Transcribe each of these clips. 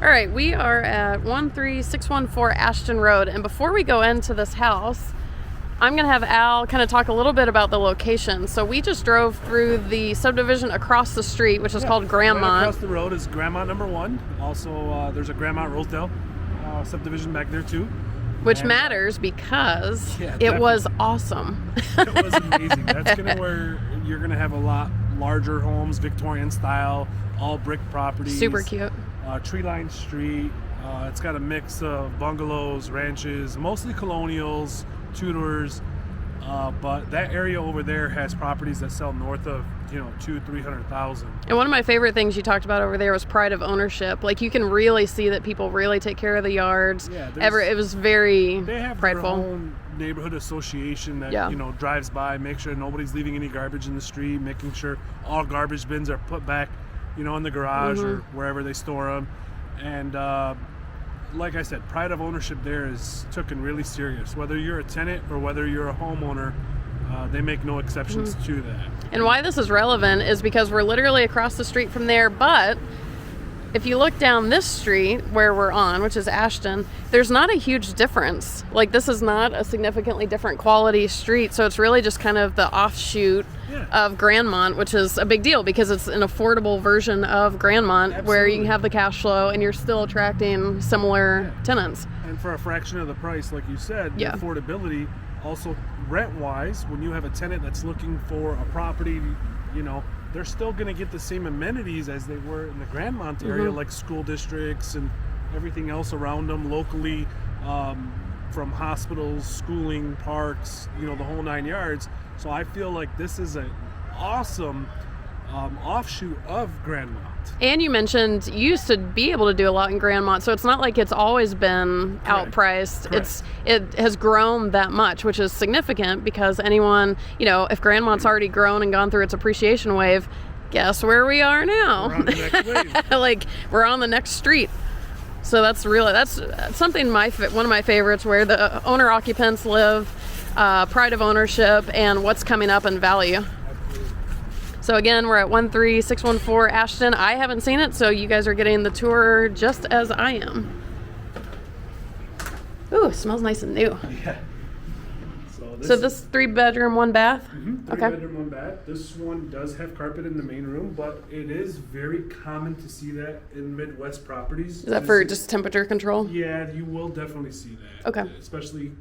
All right, we are at 13614 Ashton Road, and before we go into this house, I'm going to have Al kind of talk a little bit about the location. So we just drove through the subdivision across the street, which is called Grandmont. Right across the road is Grandmont number 1. Also, there's a Grandmont Rosedale subdivision back there too. Which matters because it definitely. was awesome. It was amazing. That's going to where you're going to have a lot larger homes, Victorian style, all brick properties. Super cute. Tree-lined street. It's got a mix of bungalows, ranches, mostly colonials, Tudors, but that area over there has properties that sell north of $200,000-300,000. And one of my favorite things you talked about over there was pride of ownership. Like, you can really see that people really take care of the yards. Yeah, it was very they have prideful. Their own neighborhood association that drives by, make sure nobody's leaving any garbage in the street, making sure all garbage bins are put back in the garage or wherever they store them. And like I said, pride of ownership there is taken really serious. Whether you're a tenant or whether you're a homeowner, they make no exceptions to that. And why this is relevant is because we're literally across the street from there, but if you look down this street where we're on, which is Ashton, there's not a huge difference. Like, this is not a significantly different quality street, so it's really just kind of the offshoot of Grandmont, which is a big deal because it's an affordable version of Grandmont where you can have the cash flow and you're still attracting similar tenants. And for a fraction of the price, like you said, the affordability, also rent-wise, when you have a tenant that's looking for a property, they're still going to get the same amenities as they were in the Grandmont area, like school districts and everything else around them locally, from hospitals, schooling, parks, the whole 9 yards. So I feel like this is an awesome offshoot of Grandmont. And you mentioned you used to be able to do a lot in Grandmont, so it's not like it's always been outpriced. Correct. It has grown that much, which is significant because anyone, if Grandmont's already grown and gone through its appreciation wave, guess where we are now? We're on the next wave. Like, we're on the next street. So that's something one of my favorites, where the owner occupants live, pride of ownership, and what's coming up in value. So again, we're at 13614 Ashton. I haven't seen it, so you guys are getting the tour just as I am. Ooh, it smells nice and new. Yeah. So this 3-bedroom, 1 bath? Mm-hmm. 3-bedroom, 1 bath. This one does have carpet in the main room, but it is very common to see that in Midwest properties. Is that for just temperature control? Yeah, you will definitely see that. Okay. Especially,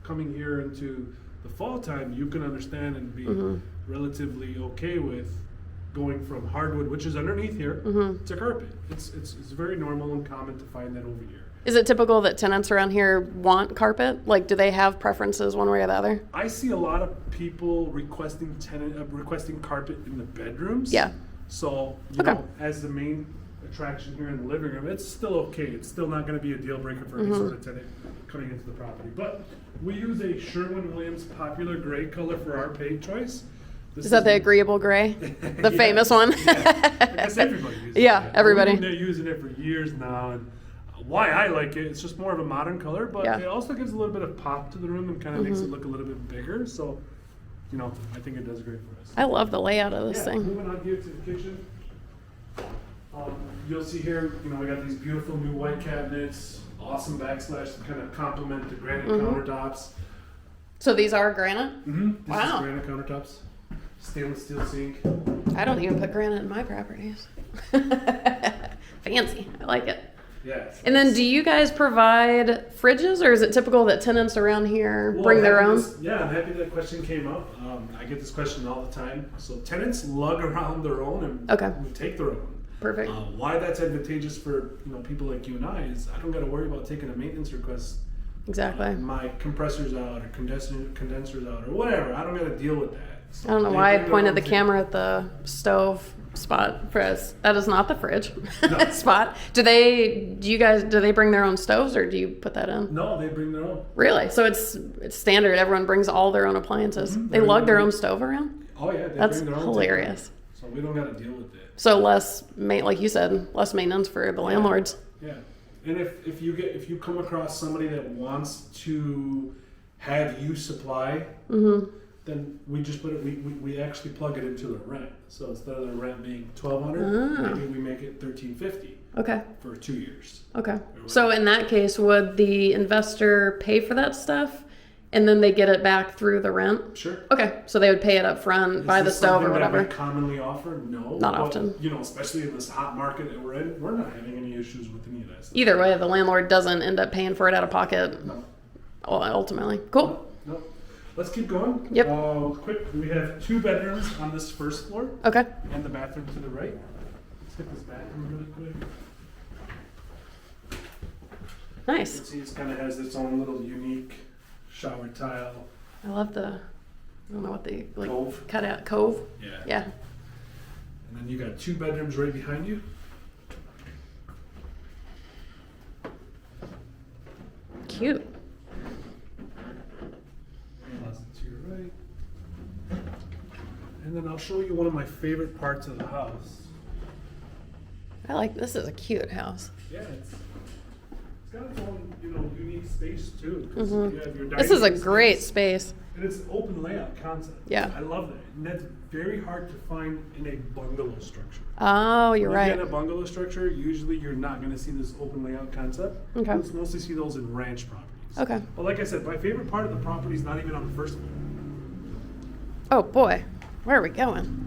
coming here into the fall time, you can understand and be relatively okay with going from hardwood, which is underneath here, to carpet. It's very normal and common to find that over here. Is it typical that tenants around here want carpet? Like, do they have preferences one way or the other? I see a lot of people requesting carpet in the bedrooms. Yeah. So, as the main attraction here in the living room, it's still okay. It's still not going to be a deal breaker for any sort of tenant coming into the property. But we use a Sherwin-Williams popular gray color for our paint choice. Is that the agreeable gray? The famous one? Yeah. I guess everybody uses it. Yeah, everybody. They're using it for years now. And why I like it, it's just more of a modern color, but it also gives a little bit of pop to the room and kind of makes it look a little bit bigger. So, I think it does great for us. I love the layout of this thing. Moving on here to the kitchen. You'll see here, we got these beautiful new white cabinets, awesome backsplash to kind of complement the granite countertops. So these are granite? This is granite countertops. Stainless steel sink. I don't even put granite in my properties. Fancy. I like it. Yeah. And then do you guys provide fridges, or is it typical that tenants around here bring their own? I'm happy that question came up. I get this question all the time. So tenants lug around their own and take their own. Perfect. Why that's advantageous for people like you and I is I don't got to worry about taking a maintenance request. Exactly. My compressor's out or condenser's out or whatever. I don't got to deal with that. So I don't know why I pointed the camera at the stove spot for us. That is not the fridge spot. Do they bring their own stoves, or do you put that in? No, they bring their own. Really? So it's standard. Everyone brings all their own appliances. They lug their own stove around? Oh yeah, that's bring their own hilarious. So we don't got to deal with it. So like you said, less maintenance for the landlords. Yeah. And if you come across somebody that wants to have you supply, then we just put it. We actually plug it into the rent. So instead of the rent being $1,200, maybe we make it $1,350. Okay. for 2 years. Okay. So in that case, would the investor pay for that stuff and then they get it back through the rent? Sure. Okay. So they would pay it up front, buy the stove or whatever. That we commonly offer? No. Not but, often. You know, especially in this hot market that we're in, we're not having any issues with any of that stuff. Either way, the landlord doesn't end up paying for it out of pocket. No. Ultimately. Cool. No. Let's keep going. Yep. Quick, we have 2 bedrooms on this first floor. Okay. And the bathroom to the right. Let's hit this bathroom really quick. Nice. You can see it kind of has its own little unique shower tile. I love the, I don't know what they, like, Cove. cut out, cove? Yeah. Yeah. And then you got 2 bedrooms right behind you. Cute. Closet to your right. And then I'll show you one of my favorite parts of the house. I like, this is a cute house. Yeah, it's got its own, you know, unique space too. 'Cause Mhm. you have your This is a dining great space, space. and it's an open layout concept. Yeah. I love that. And that's very hard to find in a bungalow structure. Oh, you're When right. you get in a bungalow structure, usually you're not going to see this open layout concept. Okay. You'll mostly see those in ranch properties. Okay. But like I said, my favorite part of the property is not even on the first floor. Oh boy, where are we going?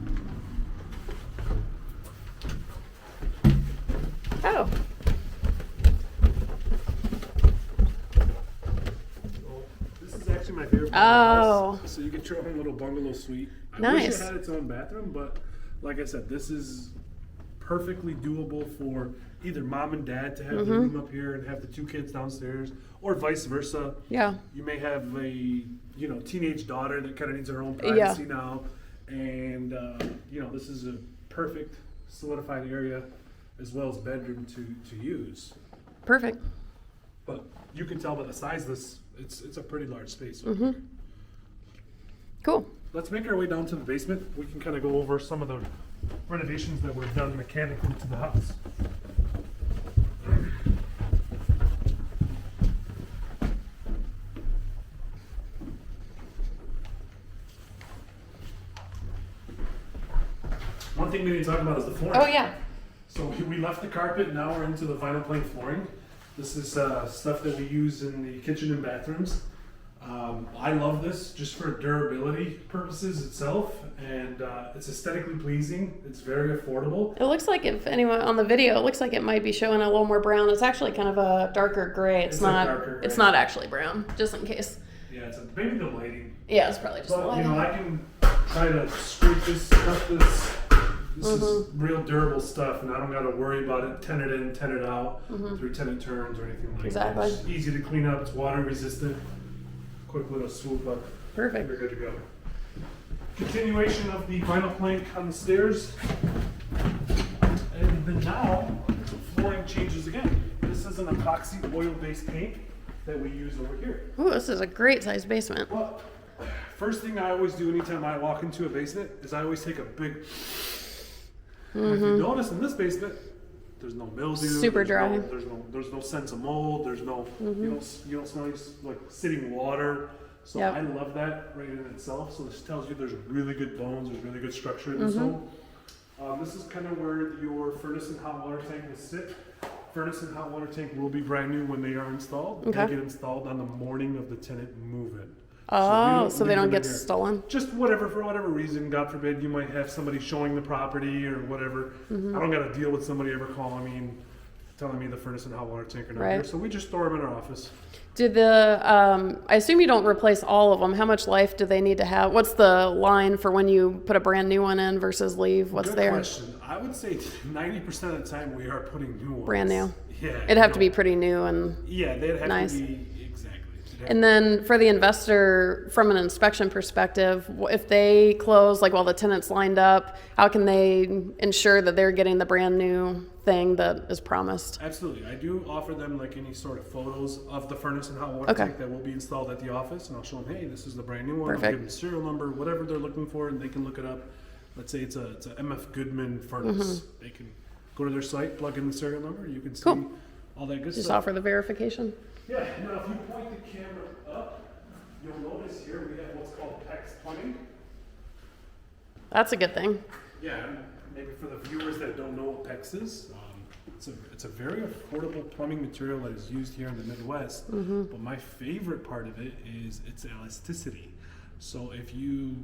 Oh, So this is actually my favorite part of Oh. the house. So you get your own little bungalow suite. I Nice. wish it had its own bathroom, but like I said, this is perfectly doable for either mom and dad to have Mm-hmm. the room up here and have the 2 kids downstairs, or vice versa. yeah. You may have a teenage daughter that kind of needs her own Yeah. privacy now, and this is a perfect solidified area as well as bedroom to use. Perfect. But you can tell by the size of this, it's a pretty large space. Mm-hmm. Cool. Let's make our way down to the basement. We can kind of go over some of the renovations that were done mechanically to the house. One thing we didn't talk about is the flooring. Oh yeah. So we left the carpet, now we're into the vinyl plank flooring. This is stuff that we use in the kitchen and bathrooms. I love this just for durability purposes itself, and it's aesthetically pleasing. It's very affordable. It looks like, if anyone on the video, it looks like it might be showing a little more brown. It's actually kind of a darker gray. It's like not. darker gray. It's not actually brown. Just in case. Yeah, maybe the lighting. Yeah, it's probably just the But lighting. I can try to scrape this, cut this. This is real durable stuff, and I don't got to worry about it tenant in, tenant out through tenant turns or anything like Exactly. that. It's easy to clean up. It's water resistant. Quick little swoop up. Perfect. You're good to go. Continuation of the vinyl plank on the stairs. And then now, flooring changes again. This is an epoxy oil-based paint that we use over here. Ooh, this is a great sized basement. Well, first thing I always do anytime I walk into a basement is I always take a big... And if you notice in this basement, there's no mildew. Super dry. There's no sense of mold. There's no you don't smell like sitting water. So Yep. I love that right in itself. So this tells you there's really good bones. There's really good structure in this home. This is kind of where your furnace and hot water tank will sit. Furnace and hot water tank will be brand new when they are installed. Okay. They get installed on the morning of the tenant move-in. Oh, so they leave don't them get in here. stolen. Just for whatever reason, God forbid, you might have somebody showing the property or whatever. I don't got to deal with somebody ever calling me and telling me the furnace and hot water tank are not Right. here. So we just store them in our office. Do the I assume you don't replace all of them. How much life do they need to have? What's the line for when you put a brand new one in versus leave? What's Good there? question. I would say 90% of the time we are putting new ones. Brand new. Yeah. It'd have to be pretty new and Yeah, they'd have nice. to be exactly. And then for the investor, from an inspection perspective, if they close, like while the tenant's lined up, how can they ensure that they're getting the brand new thing that is promised? Absolutely. I do offer them like any sort of photos of the furnace and hot water Okay. tank that will be installed at the office, and I'll show them, hey, this is the brand new one. I'll Perfect. give them the serial number, whatever they're looking for, and they can look it up. Let's say it's a MF Goodman furnace. They can go to their site, plug in the serial number, you can see Cool. all that good Just stuff. offer the verification. Yeah, now if you point the camera up, you'll notice here we have what's called PEX plumbing. That's a good thing. Yeah, and maybe for the viewers that don't know what PEX is, It's a very affordable plumbing material that is used here in the Midwest. But my favorite part of it is its elasticity. So if you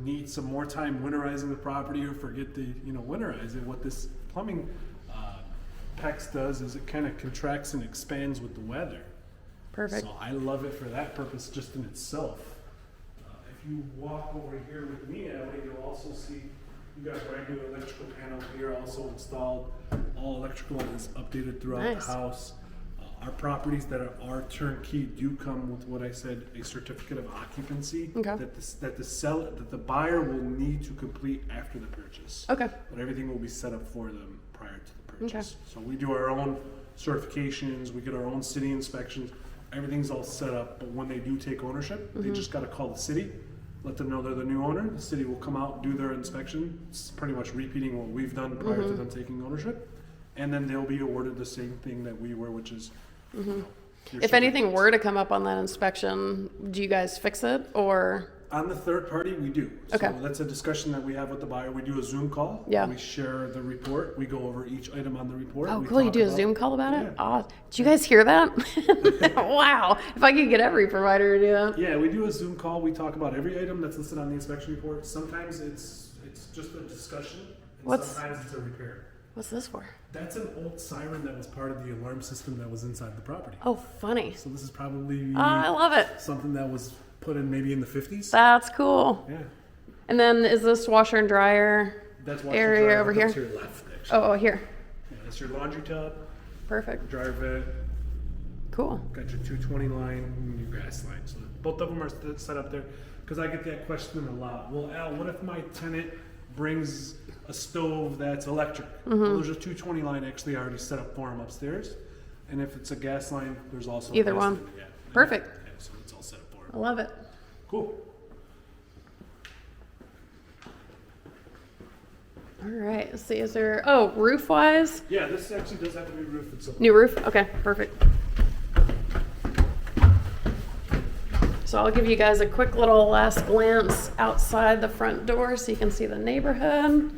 need some more time winterizing the property or forget to winterize it, what this plumbing PEX does is it kind of contracts and expands with the weather. Perfect. So I love it for that purpose just in itself. If you walk over here with me, Ellie, you'll also see you got a brand new electrical panel here also installed. All electrical is updated throughout the house. Our properties that are turnkey do come with what I said, a certificate of occupancy that the buyer will need to complete after the purchase. Okay. But everything will be set up for them prior to the purchase. So we do our own certifications, we get our own city inspections, everything's all set up. But when they do take ownership, they just got to call the city, let them know they're the new owner. The city will come out, do their inspection. It's pretty much repeating what we've done prior to them taking ownership. And then they'll be awarded the same thing that we were, which is if anything were to come up on that inspection, do you guys fix it or? On the third party, we do. Okay. So that's a discussion that we have with the buyer. We do a Zoom call. Yeah. We share the report. We go over each item on the report. Oh, we cool. You do a Zoom call about it? Oh, did you guys hear that? Wow. If I could get every provider to do that. Yeah, we do a Zoom call. We talk about every item that's listed on the inspection report. Sometimes it's just a discussion, and sometimes it's a repair. What's this for? That's an old siren that was part of the alarm system that was inside the property. Oh, funny. So this is probably I love it. something that was put in maybe in the 50s. That's cool. Yeah. And then is this washer and dryer That's area over here? To your left, actually. Oh, here. Yeah, that's your laundry tub, Perfect. dryer vent. Cool. Got your 220 line and your gas line. So both of them are set up there. Because I get that question a lot. Well, Al, what if my tenant brings a stove that's electric? Well, there's a 220 line actually already set up for them upstairs. And if it's a gas line, there's also Either a gas one. line. Yeah. Perfect. Yeah, so it's all set up for I them. love it. Cool. All right. Let's see. Is there, oh, roof wise? Yeah, this actually does have to be roofed itself. New roof? Okay. Perfect. So I'll give you guys a quick little last glance outside the front door so you can see the neighborhood.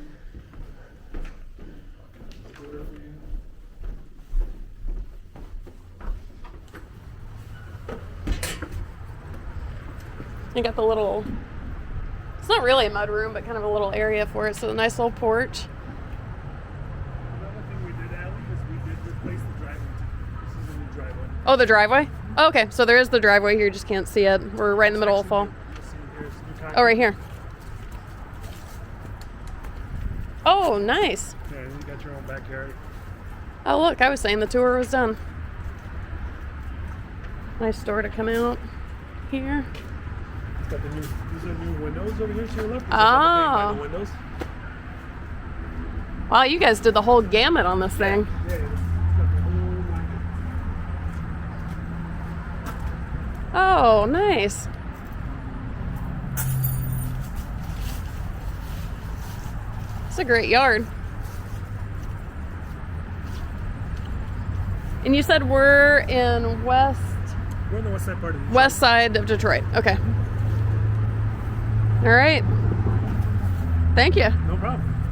You got the little, it's not really a mud room, but kind of a little area for it. So a nice little porch. Another thing we did, Allie, is we did replace the driveway too. This is a new driveway. Oh, the driveway? Oh, okay, so there is the driveway here, you just can't see it. We're right in the middle of fall. Oh, right here. Oh, nice. Yeah, you got your own backyard. Oh, look, I was saying the tour was done. Nice door to come out here. It's got these are new windows over here to your left. Oh. Windows. Wow, you guys did the whole gamut on this thing. Yeah, it's got the whole line. Oh, nice. It's a great yard. And you said we're in We're in the west side part of the west side of Detroit. Okay. All right. Thank you. No problem.